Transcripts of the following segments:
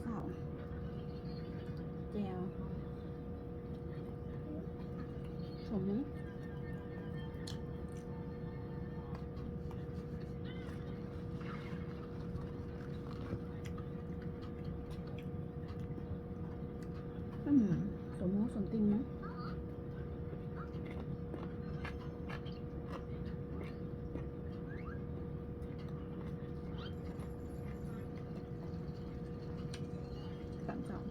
ข้าวแจวสมมั้งสมมติสมติงมั้งสามสอง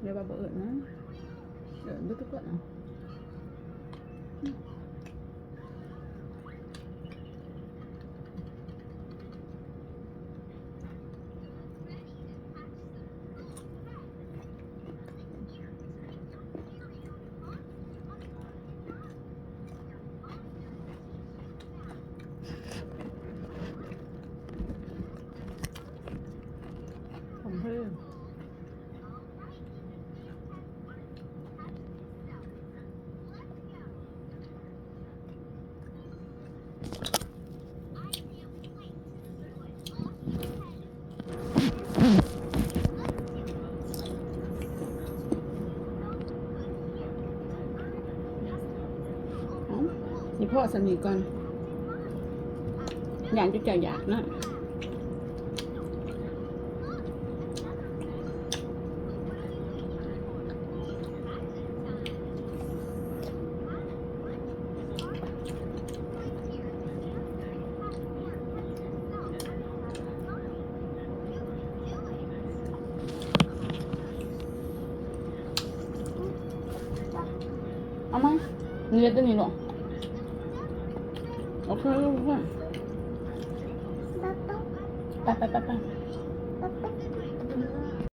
เดี๋ยวบ่เอิญนะเดินด้วยทุกคนเอาผมเพิ่มนี่พ่อสนิทก่อนอยากจะอยากนะเอาไหมเนื้อตัวนี้หรอโอเคไป